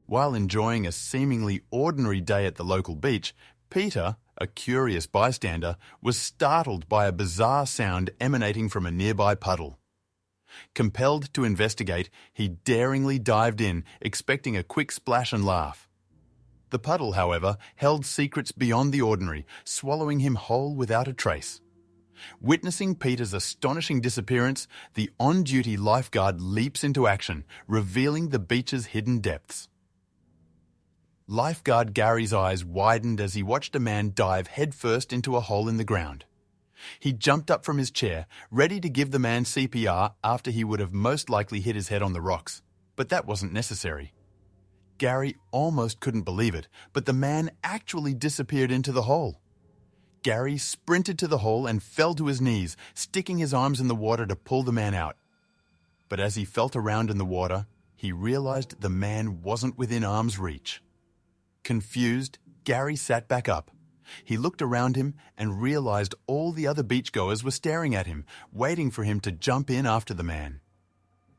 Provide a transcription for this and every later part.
While enjoying a seemingly ordinary day at the local beach, Peter, a curious bystander, was startled by a bizarre sound emanating from a nearby puddle. Compelled to investigate, he daringly dived in, expecting a quick splash and laugh. The puddle, however, held secrets beyond the ordinary, swallowing him whole without a trace. Witnessing Peter's astonishing disappearance, the on-duty lifeguard leaps into action, revealing the beach's hidden depths. Lifeguard Gary's eyes widened as he watched a man dive headfirst into a hole in the ground. He jumped up from his chair, ready to give the man CPR after he would have most likely hit his head on the rocks. But that wasn't necessary. Gary almost couldn't believe it, but the man actually disappeared into the hole. Gary sprinted to the hole and fell to his knees, sticking his arms in the water to pull the man out. But as he felt around in the water, he realized the man wasn't within arm's reach. Confused, Gary sat back up. He looked around him and realized all the other beachgoers were staring at him, waiting for him to jump in after the man.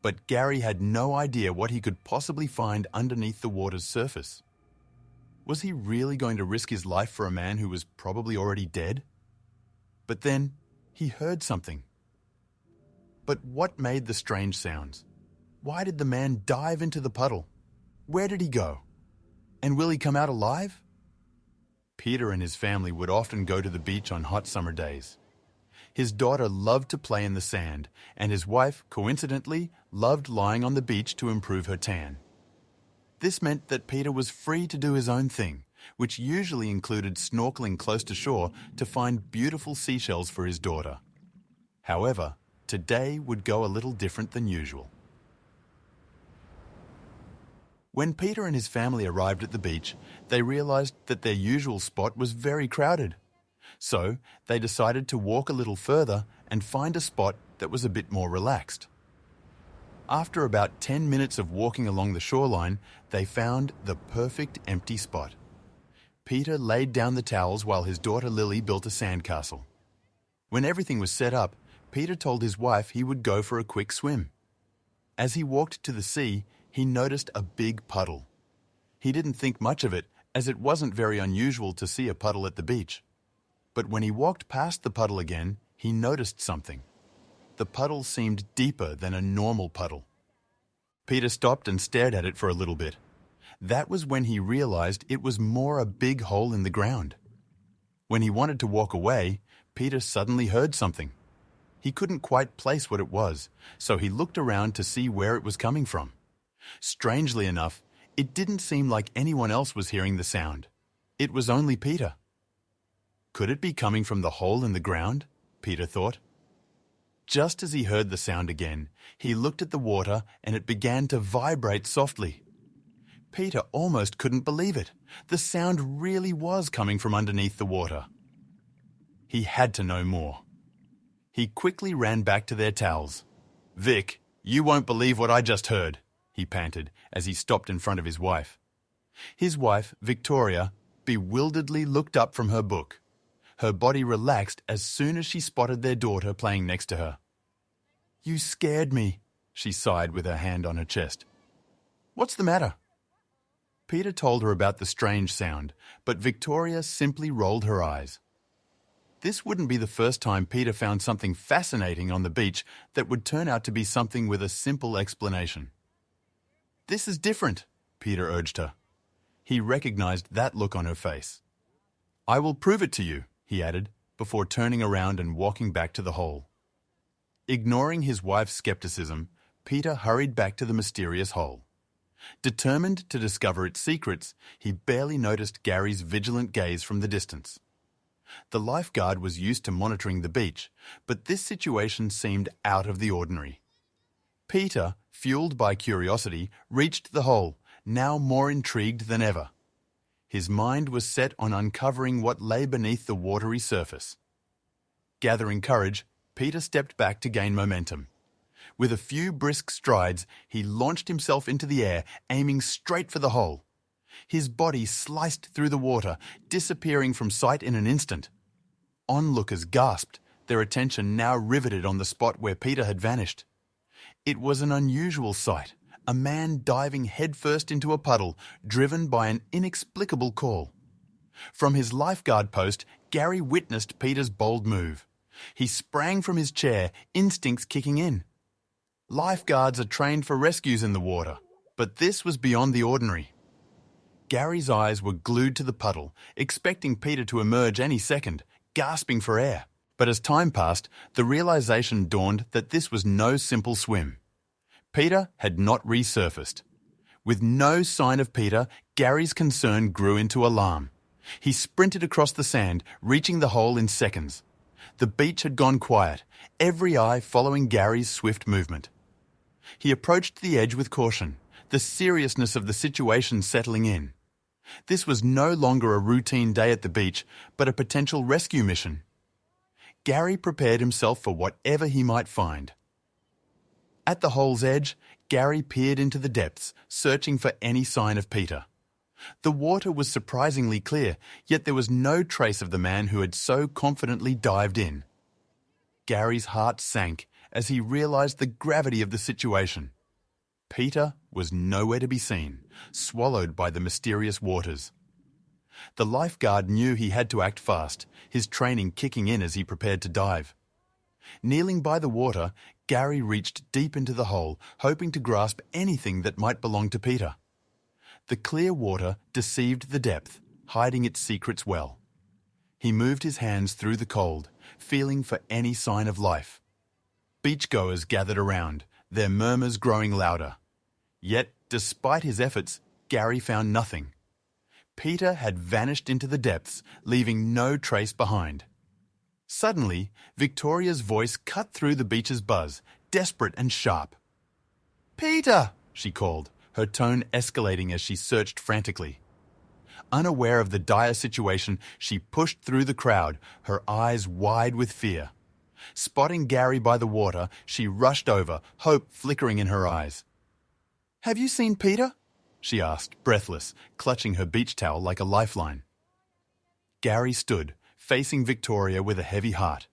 But Gary had no idea what he could possibly find underneath the water's surface. Was he really going to risk his life for a man who was probably already dead? But then he heard something. But what made the strange sounds? Why did the man dive into the puddle? Where did he go? And will he come out alive? Peter and his family would often go to the beach on hot summer days. His daughter loved to play in the sand, and his wife, coincidentally, loved lying on the beach to improve her tan. This meant that Peter was free to do his own thing, which usually included snorkeling close to shore to find beautiful seashells for his daughter. However, today would go a little different than usual. When Peter and his family arrived at the beach, they realized that their usual spot was very crowded. So, they decided to walk a little further and find a spot that was a bit more relaxed. After about 10 minutes of walking along the shoreline, they found the perfect empty spot. Peter laid down the towels while his daughter Lily built a sandcastle. When everything was set up, Peter told his wife he would go for a quick swim. As he walked to the sea, he noticed a big puddle. He didn't think much of it, as it wasn't very unusual to see a puddle at the beach. But when he walked past the puddle again, he noticed something. The puddle seemed deeper than a normal puddle. Peter stopped and stared at it for a little bit. That was when he realized it was more a big hole in the ground. When he wanted to walk away, Peter suddenly heard something. He couldn't quite place what it was, so he looked around to see where it was coming from. Strangely enough, it didn't seem like anyone else was hearing the sound. It was only Peter. Could it be coming from the hole in the ground? Peter thought. Just as he heard the sound again, he looked at the water and it began to vibrate softly. Peter almost couldn't believe it. The sound really was coming from underneath the water. He had to know more. He quickly ran back to their towels. "Vic, you won't believe what I just heard," he panted as he stopped in front of his wife. His wife, Victoria, bewilderedly looked up from her book. Her body relaxed as soon as she spotted their daughter playing next to her. "You scared me," she sighed with her hand on her chest. "What's the matter?" Peter told her about the strange sound, but Victoria simply rolled her eyes. This wouldn't be the first time Peter found something fascinating on the beach that would turn out to be something with a simple explanation. "This is different," Peter urged her. He recognized that look on her face. "I will prove it to you," he added, before turning around and walking back to the hole. Ignoring his wife's skepticism, Peter hurried back to the mysterious hole. Determined to discover its secrets, he barely noticed Gary's vigilant gaze from the distance. The lifeguard was used to monitoring the beach, but this situation seemed out of the ordinary. Peter, fueled by curiosity, reached the hole, now more intrigued than ever. His mind was set on uncovering what lay beneath the watery surface. Gathering courage, Peter stepped back to gain momentum. With a few brisk strides, he launched himself into the air, aiming straight for the hole. His body sliced through the water, disappearing from sight in an instant. Onlookers gasped, their attention now riveted on the spot where Peter had vanished. It was an unusual sight, a man diving headfirst into a puddle, driven by an inexplicable call. From his lifeguard post, Gary witnessed Peter's bold move. He sprang from his chair, instincts kicking in. Lifeguards are trained for rescues in the water, but this was beyond the ordinary. Gary's eyes were glued to the puddle, expecting Peter to emerge any second, gasping for air. But as time passed, the realization dawned that this was no simple swim. Peter had not resurfaced. With no sign of Peter, Gary's concern grew into alarm. He sprinted across the sand, reaching the hole in seconds. The beach had gone quiet, every eye following Gary's swift movement. He approached the edge with caution, the seriousness of the situation settling in. This was no longer a routine day at the beach, but a potential rescue mission. Gary prepared himself for whatever he might find. At the hole's edge, Gary peered into the depths, searching for any sign of Peter. The water was surprisingly clear, yet there was no trace of the man who had so confidently dived in. Gary's heart sank as he realized the gravity of the situation. Peter was nowhere to be seen, swallowed by the mysterious waters. The lifeguard knew he had to act fast, his training kicking in as he prepared to dive. Kneeling by the water, Gary reached deep into the hole, hoping to grasp anything that might belong to Peter. The clear water deceived the depth, hiding its secrets well. He moved his hands through the cold, feeling for any sign of life. Beachgoers gathered around, their murmurs growing louder. Yet, despite his efforts, Gary found nothing. Peter had vanished into the depths, leaving no trace behind. Suddenly, Victoria's voice cut through the beach's buzz, desperate and sharp. "Peter!" she called, her tone escalating as she searched frantically. Unaware of the dire situation, she pushed through the crowd, her eyes wide with fear. Spotting Gary by the water, she rushed over, hope flickering in her eyes. "Have you seen Peter?" she asked, breathless, clutching her beach towel like a lifeline. Gary stood, facing Victoria with a heavy heart.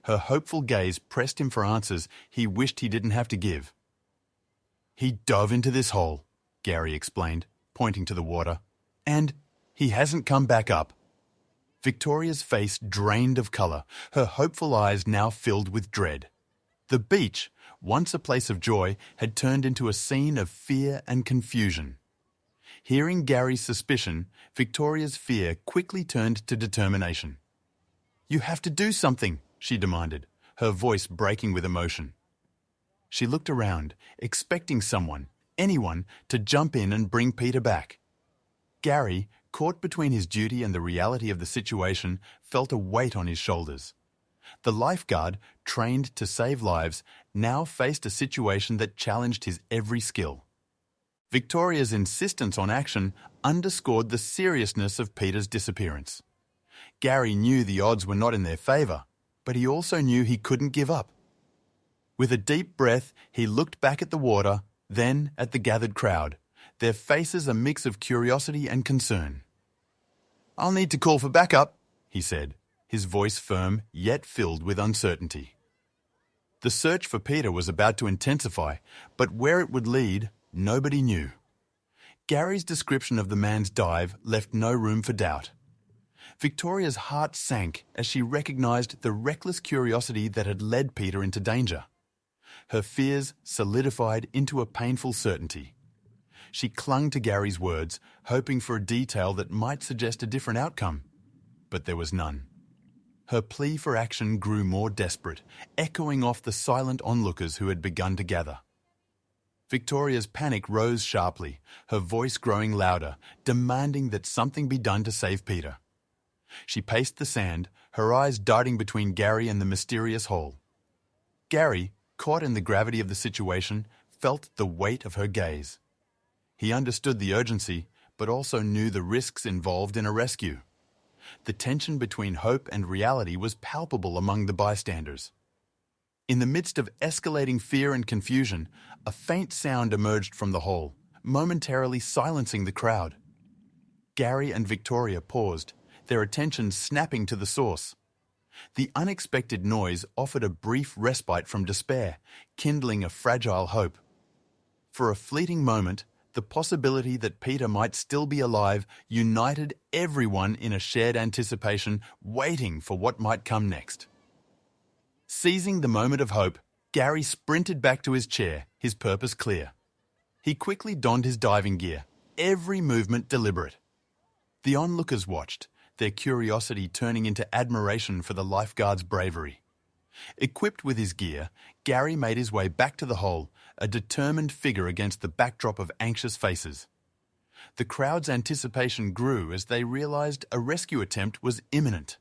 Her hopeful gaze pressed him for answers he wished he didn't have to give. "He dove into this hole," Gary explained, pointing to the water, "and he hasn't come back up." Victoria's face drained of colour, her hopeful eyes now filled with dread. The beach, once a place of joy, had turned into a scene of fear and confusion. Hearing Gary's suspicion, Victoria's fear quickly turned to determination. "You have to do something," she demanded, her voice breaking with emotion. She looked around, expecting someone, anyone, to jump in and bring Peter back. Gary, caught between his duty and the reality of the situation, felt a weight on his shoulders. The lifeguard, trained to save lives, now faced a situation that challenged his every skill. Victoria's insistence on action underscored the seriousness of Peter's disappearance. Gary knew the odds were not in their favour, but he also knew he couldn't give up. With a deep breath, he looked back at the water, then at the gathered crowd, their faces a mix of curiosity and concern. "I'll need to call for backup," he said, his voice firm yet filled with uncertainty. The search for Peter was about to intensify, but where it would lead, nobody knew. Gary's description of the man's dive left no room for doubt. Victoria's heart sank as she recognized the reckless curiosity that had led Peter into danger. Her fears solidified into a painful certainty. She clung to Gary's words, hoping for a detail that might suggest a different outcome, but there was none. Her plea for action grew more desperate, echoing off the silent onlookers who had begun to gather. Victoria's panic rose sharply, her voice growing louder, demanding that something be done to save Peter. She paced the sand, her eyes darting between Gary and the mysterious hole. Gary, caught in the gravity of the situation, felt the weight of her gaze. He understood the urgency, but also knew the risks involved in a rescue. The tension between hope and reality was palpable among the bystanders. In the midst of escalating fear and confusion, a faint sound emerged from the hole, momentarily silencing the crowd. Gary and Victoria paused, their attention snapping to the source. The unexpected noise offered a brief respite from despair, kindling a fragile hope. For a fleeting moment, the possibility that Peter might still be alive united everyone in a shared anticipation, waiting for what might come next. Seizing the moment of hope, Gary sprinted back to his chair, his purpose clear. He quickly donned his diving gear, every movement deliberate. The onlookers watched, their curiosity turning into admiration for the lifeguard's bravery. Equipped with his gear, Gary made his way back to the hole, a determined figure against the backdrop of anxious faces. The crowd's anticipation grew as they realized a rescue attempt was imminent.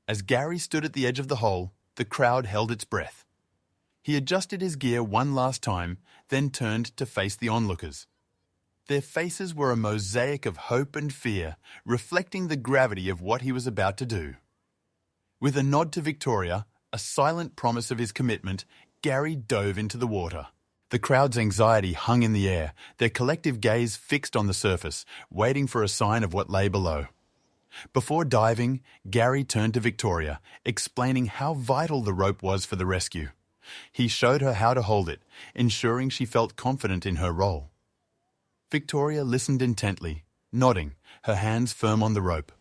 As Gary stood at the edge of the hole, the crowd held its breath. He adjusted his gear one last time, then turned to face the onlookers. Their faces were a mosaic of hope and fear, reflecting the gravity of what he was about to do. With a nod to Victoria, a silent promise of his commitment, Gary dove into the water. The crowd's anxiety hung in the air, their collective gaze fixed on the surface, waiting for a sign of what lay below. Before diving, Gary turned to Victoria, explaining how vital the rope was for the rescue. He showed her how to hold it, ensuring she felt confident in her role. Victoria listened intently, nodding, her hands firm on the rope.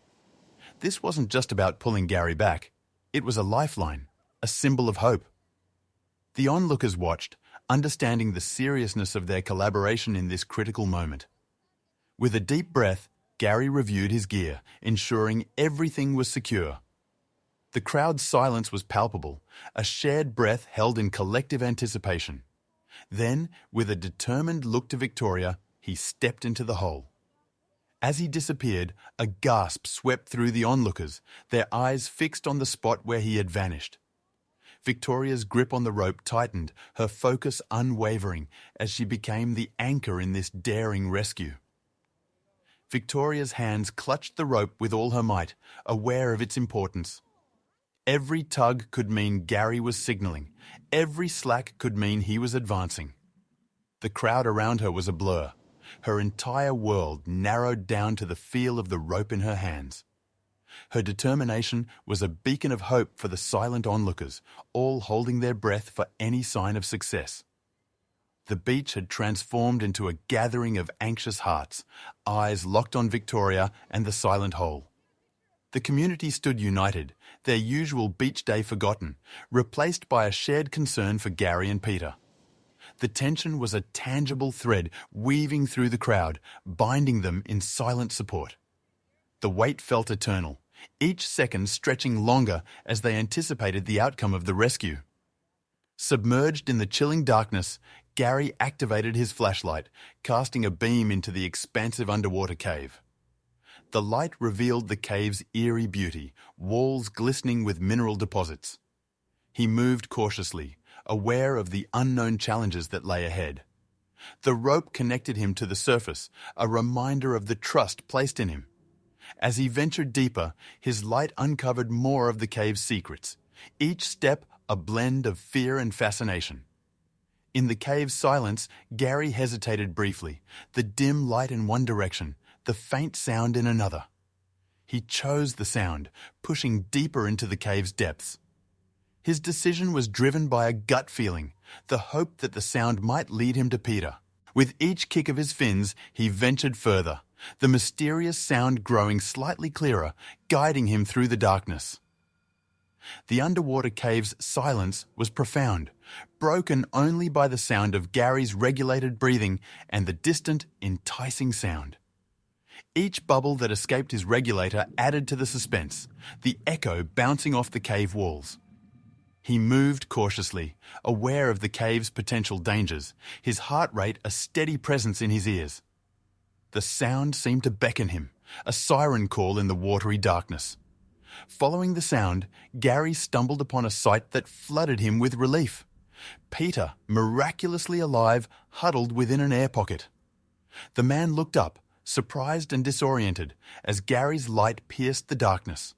This wasn't just about pulling Gary back. It was a lifeline, a symbol of hope. The onlookers watched, understanding the seriousness of their collaboration in this critical moment. With a deep breath, Gary reviewed his gear, ensuring everything was secure. The crowd's silence was palpable, a shared breath held in collective anticipation. Then, with a determined look to Victoria, he stepped into the hole. As he disappeared, a gasp swept through the onlookers, their eyes fixed on the spot where he had vanished. Victoria's grip on the rope tightened, her focus unwavering, as she became the anchor in this daring rescue. Victoria's hands clutched the rope with all her might, aware of its importance. Every tug could mean Gary was signaling. Every slack could mean he was advancing. The crowd around her was a blur. Her entire world narrowed down to the feel of the rope in her hands. Her determination was a beacon of hope for the silent onlookers, all holding their breath for any sign of success. The beach had transformed into a gathering of anxious hearts, eyes locked on Victoria and the silent hole. The community stood united, their usual beach day forgotten, replaced by a shared concern for Gary and Peter. The tension was a tangible thread weaving through the crowd, binding them in silent support. The wait felt eternal, each second stretching longer as they anticipated the outcome of the rescue. Submerged in the chilling darkness, Gary activated his flashlight, casting a beam into the expansive underwater cave. The light revealed the cave's eerie beauty, walls glistening with mineral deposits. He moved cautiously, aware of the unknown challenges that lay ahead. The rope connected him to the surface, a reminder of the trust placed in him. As he ventured deeper, his light uncovered more of the cave's secrets, each step a blend of fear and fascination. In the cave's silence, Gary hesitated briefly, the dim light in one direction, the faint sound in another. He chose the sound, pushing deeper into the cave's depths. His decision was driven by a gut feeling, the hope that the sound might lead him to Peter. With each kick of his fins, he ventured further, the mysterious sound growing slightly clearer, guiding him through the darkness. The underwater cave's silence was profound, broken only by the sound of Gary's regulated breathing and the distant, enticing sound. Each bubble that escaped his regulator added to the suspense, the echo bouncing off the cave walls. He moved cautiously, aware of the cave's potential dangers, his heart rate a steady presence in his ears. The sound seemed to beckon him, a siren call in the watery darkness. Following the sound, Gary stumbled upon a sight that flooded him with relief. Peter, miraculously alive, huddled within an air pocket. The man looked up, surprised and disoriented, as Gary's light pierced the darkness.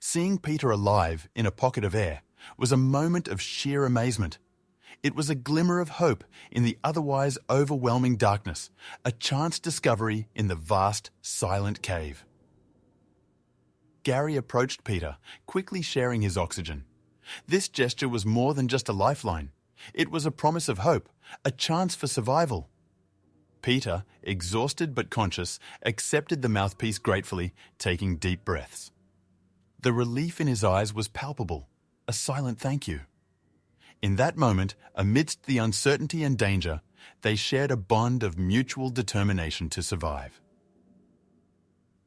Seeing Peter alive in a pocket of air was a moment of sheer amazement. It was a glimmer of hope in the otherwise overwhelming darkness, a chance discovery in the vast, silent cave. Gary approached Peter, quickly sharing his oxygen. This gesture was more than just a lifeline. It was a promise of hope, a chance for survival. Peter, exhausted but conscious, accepted the mouthpiece gratefully, taking deep breaths. The relief in his eyes was palpable, a silent thank you. In that moment, amidst the uncertainty and danger, they shared a bond of mutual determination to survive.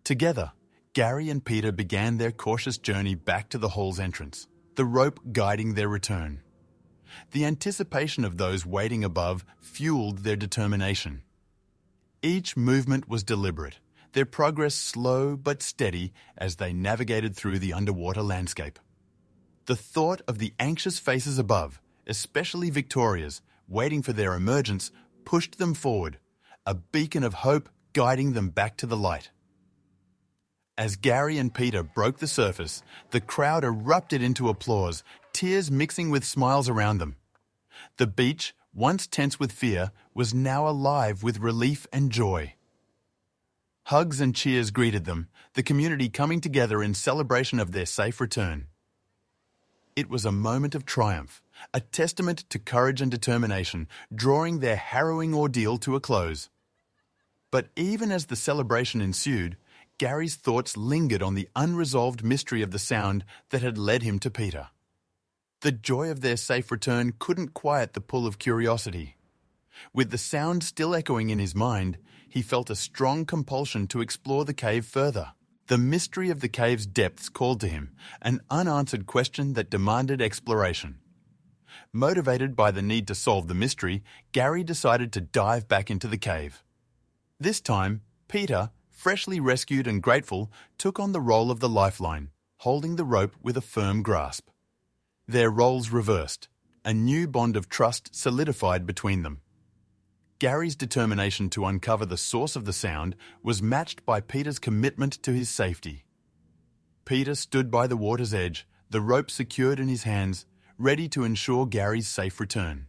Together, Gary and Peter began their cautious journey back to the hall's entrance, the rope guiding their return. The anticipation of those waiting above fueled their determination. Each movement was deliberate, their progress slow but steady as they navigated through the underwater landscape. The thought of the anxious faces above, especially Victoria's, waiting for their emergence, pushed them forward, a beacon of hope guiding them back to the light. As Gary and Peter broke the surface, the crowd erupted into applause, tears mixing with smiles around them. The beach, once tense with fear, was now alive with relief and joy. Hugs and cheers greeted them, the community coming together in celebration of their safe return. It was a moment of triumph, a testament to courage and determination, drawing their harrowing ordeal to a close. But even as the celebration ensued, Gary's thoughts lingered on the unresolved mystery of the sound that had led him to Peter. The joy of their safe return couldn't quiet the pull of curiosity. With the sound still echoing in his mind, he felt a strong compulsion to explore the cave further. The mystery of the cave's depths called to him, an unanswered question that demanded exploration. Motivated by the need to solve the mystery, Gary decided to dive back into the cave. This time, Peter, freshly rescued and grateful, took on the role of the lifeline, holding the rope with a firm grasp. Their roles reversed. A new bond of trust solidified between them. Gary's determination to uncover the source of the sound was matched by Peter's commitment to his safety. Peter stood by the water's edge, the rope secured in his hands, ready to ensure Gary's safe return.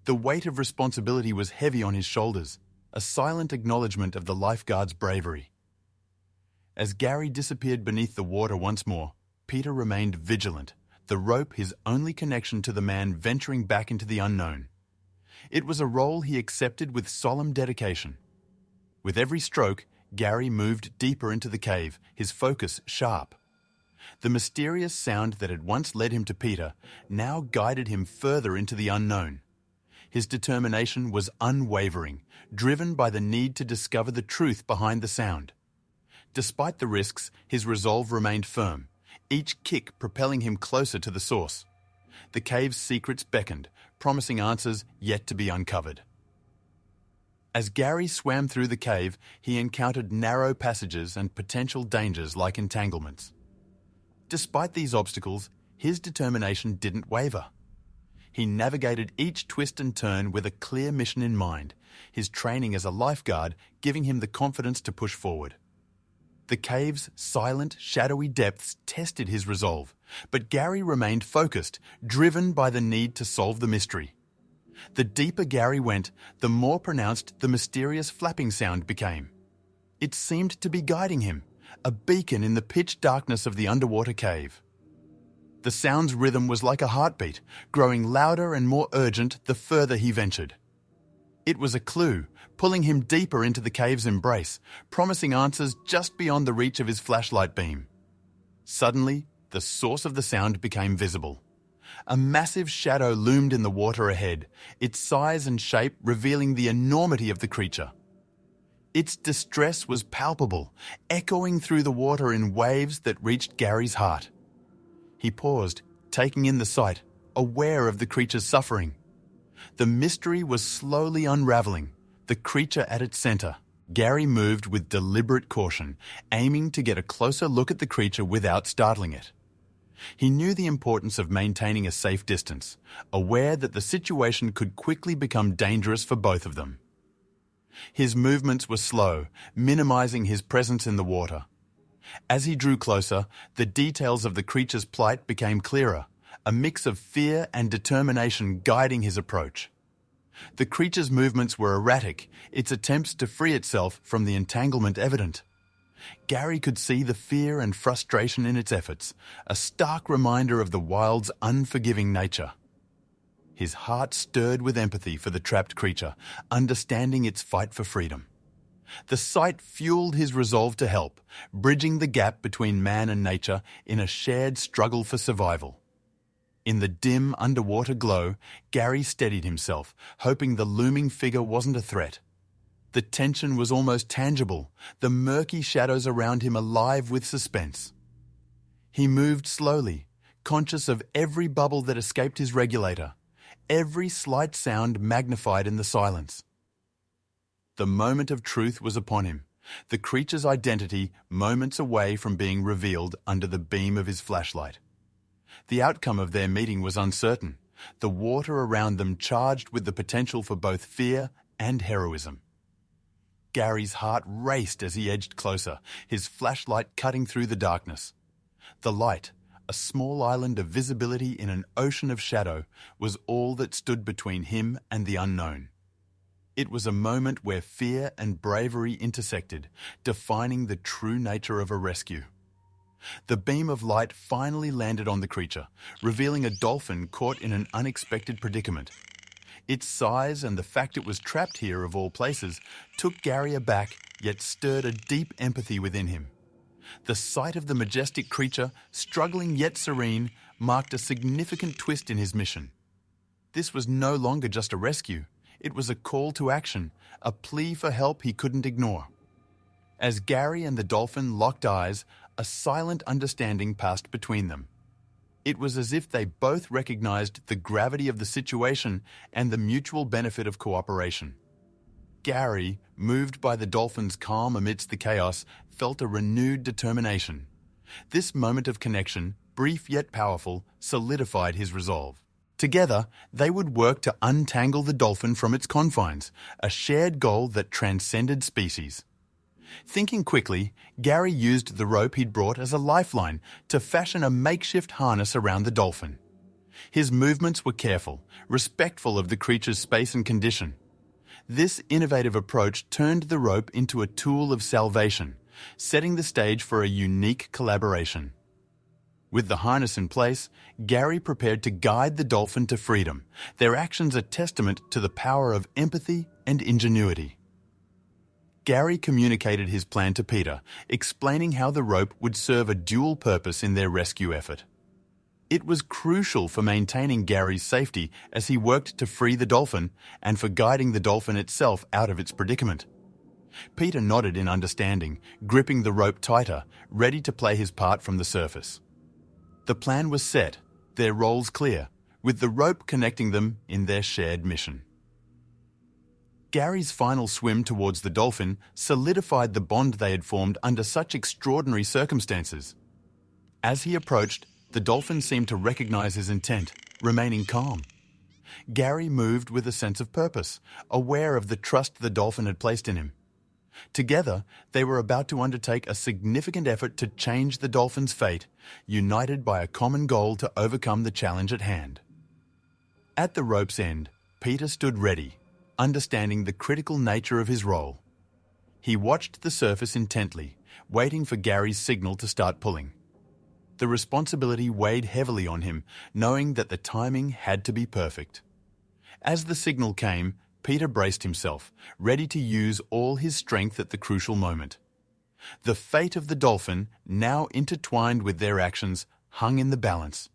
The weight of responsibility was heavy on his shoulders, a silent acknowledgement of the lifeguard's bravery. As Gary disappeared beneath the water once more, Peter remained vigilant, the rope his only connection to the man venturing back into the unknown. It was a role he accepted with solemn dedication. With every stroke, Gary moved deeper into the cave, his focus sharp. The mysterious sound that had once led him to Peter now guided him further into the unknown. His determination was unwavering, driven by the need to discover the truth behind the sound. Despite the risks, his resolve remained firm, each kick propelling him closer to the source. The cave's secrets beckoned, promising answers yet to be uncovered. As Gary swam through the cave, he encountered narrow passages and potential dangers like entanglements. Despite these obstacles, his determination didn't waver. He navigated each twist and turn with a clear mission in mind, his training as a lifeguard giving him the confidence to push forward. The cave's silent, shadowy depths tested his resolve, but Gary remained focused, driven by the need to solve the mystery. The deeper Gary went, the more pronounced the mysterious flapping sound became. It seemed to be guiding him, a beacon in the pitch darkness of the underwater cave. The sound's rhythm was like a heartbeat, growing louder and more urgent the further he ventured. It was a clue, pulling him deeper into the cave's embrace, promising answers just beyond the reach of his flashlight beam. Suddenly, the source of the sound became visible. A massive shadow loomed in the water ahead, its size and shape revealing the enormity of the creature. Its distress was palpable, echoing through the water in waves that reached Gary's heart. He paused, taking in the sight, aware of the creature's suffering. The mystery was slowly unraveling, the creature at its center. Gary moved with deliberate caution, aiming to get a closer look at the creature without startling it. He knew the importance of maintaining a safe distance, aware that the situation could quickly become dangerous for both of them. His movements were slow, minimizing his presence in the water. As he drew closer, the details of the creature's plight became clearer, a mix of fear and determination guiding his approach. The creature's movements were erratic, its attempts to free itself from the entanglement evident. Gary could see the fear and frustration in its efforts, a stark reminder of the wild's unforgiving nature. His heart stirred with empathy for the trapped creature, understanding its fight for freedom. The sight fueled his resolve to help, bridging the gap between man and nature in a shared struggle for survival. In the dim underwater glow, Gary steadied himself, hoping the looming figure wasn't a threat. The tension was almost tangible, the murky shadows around him alive with suspense. He moved slowly, conscious of every bubble that escaped his regulator, every slight sound magnified in the silence. The moment of truth was upon him, the creature's identity moments away from being revealed under the beam of his flashlight. The outcome of their meeting was uncertain, the water around them charged with the potential for both fear and heroism. Gary's heart raced as he edged closer, his flashlight cutting through the darkness. The light, a small island of visibility in an ocean of shadow, was all that stood between him and the unknown. It was a moment where fear and bravery intersected, defining the true nature of a rescue. The beam of light finally landed on the creature, revealing a dolphin caught in an unexpected predicament. Its size and the fact it was trapped here of all places took Gary aback, yet stirred a deep empathy within him. The sight of the majestic creature, struggling yet serene, marked a significant twist in his mission. This was no longer just a rescue. It was a call to action, a plea for help he couldn't ignore. As Gary and the dolphin locked eyes, a silent understanding passed between them. It was as if they both recognized the gravity of the situation and the mutual benefit of cooperation. Gary, moved by the dolphin's calm amidst the chaos, felt a renewed determination. This moment of connection, brief yet powerful, solidified his resolve. Together, they would work to untangle the dolphin from its confines, a shared goal that transcended species. Thinking quickly, Gary used the rope he'd brought as a lifeline to fashion a makeshift harness around the dolphin. His movements were careful, respectful of the creature's space and condition. This innovative approach turned the rope into a tool of salvation, setting the stage for a unique collaboration. With the harness in place, Gary prepared to guide the dolphin to freedom, their actions a testament to the power of empathy and ingenuity. Gary communicated his plan to Peter, explaining how the rope would serve a dual purpose in their rescue effort. It was crucial for maintaining Gary's safety as he worked to free the dolphin and for guiding the dolphin itself out of its predicament. Peter nodded in understanding, gripping the rope tighter, ready to play his part from the surface. The plan was set, their roles clear, with the rope connecting them in their shared mission. Gary's final swim towards the dolphin solidified the bond they had formed under such extraordinary circumstances. As he approached, the dolphin seemed to recognize his intent, remaining calm. Gary moved with a sense of purpose, aware of the trust the dolphin had placed in him. Together, they were about to undertake a significant effort to change the dolphin's fate, united by a common goal to overcome the challenge at hand. At the rope's end, Peter stood ready, understanding the critical nature of his role. He watched the surface intently, waiting for Gary's signal to start pulling. The responsibility weighed heavily on him, knowing that the timing had to be perfect. As the signal came, Peter braced himself, ready to use all his strength at the crucial moment. The fate of the dolphin, now intertwined with their actions, hung in the balance.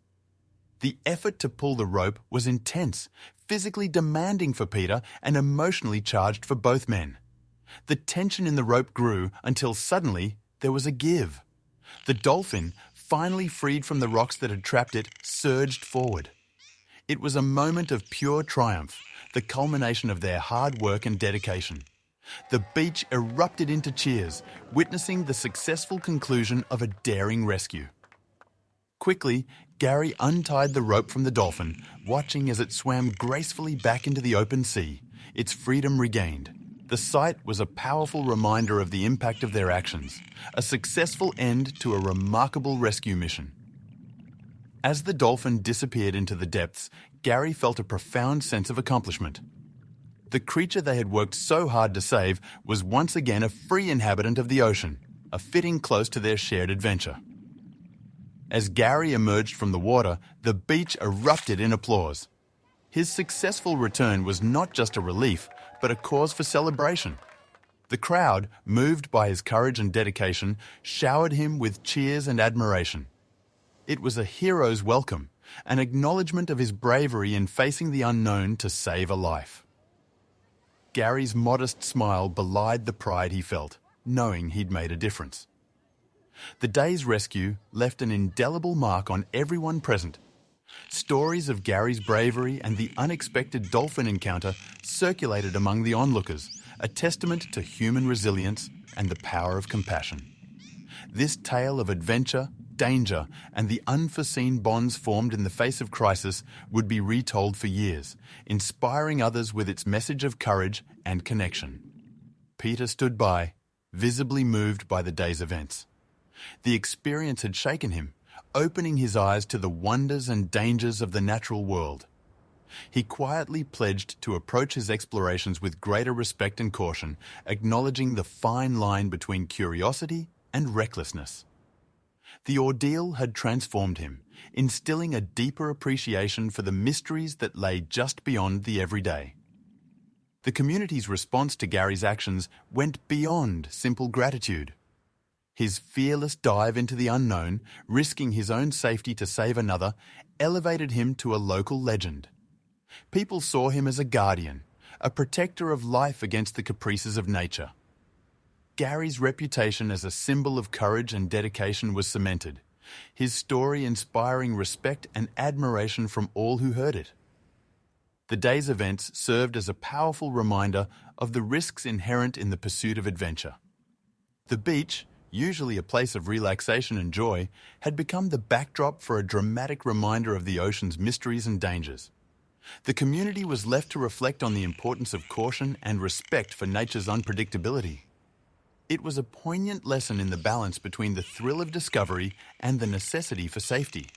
The effort to pull the rope was intense, physically demanding for Peter and emotionally charged for both men. The tension in the rope grew until suddenly there was a give. The dolphin, finally freed from the rocks that had trapped it, surged forward. It was a moment of pure triumph, the culmination of their hard work and dedication. The beach erupted into cheers, witnessing the successful conclusion of a daring rescue. Quickly, Gary untied the rope from the dolphin, watching as it swam gracefully back into the open sea, its freedom regained. The sight was a powerful reminder of the impact of their actions, a successful end to a remarkable rescue mission. As the dolphin disappeared into the depths, Gary felt a profound sense of accomplishment. The creature they had worked so hard to save was once again a free inhabitant of the ocean, a fitting close to their shared adventure. As Gary emerged from the water, the beach erupted in applause. His successful return was not just a relief, but a cause for celebration. The crowd, moved by his courage and dedication, showered him with cheers and admiration. It was a hero's welcome, an acknowledgement of his bravery in facing the unknown to save a life. Gary's modest smile belied the pride he felt, knowing he'd made a difference. The day's rescue left an indelible mark on everyone present. Stories of Gary's bravery and the unexpected dolphin encounter circulated among the onlookers, a testament to human resilience and the power of compassion. This tale of adventure, danger, and the unforeseen bonds formed in the face of crisis would be retold for years, inspiring others with its message of courage and connection. Peter stood by, visibly moved by the day's events. The experience had shaken him, opening his eyes to the wonders and dangers of the natural world. He quietly pledged to approach his explorations with greater respect and caution, acknowledging the fine line between curiosity and recklessness. The ordeal had transformed him, instilling a deeper appreciation for the mysteries that lay just beyond the everyday. The community's response to Gary's actions went beyond simple gratitude. His fearless dive into the unknown, risking his own safety to save another, elevated him to a local legend. People saw him as a guardian, a protector of life against the caprices of nature. Gary's reputation as a symbol of courage and dedication was cemented, his story inspiring respect and admiration from all who heard it. The day's events served as a powerful reminder of the risks inherent in the pursuit of adventure. The beach, usually a place of relaxation and joy, had become the backdrop for a dramatic reminder of the ocean's mysteries and dangers. The community was left to reflect on the importance of caution and respect for nature's unpredictability. It was a poignant lesson in the balance between the thrill of discovery and the necessity for safety.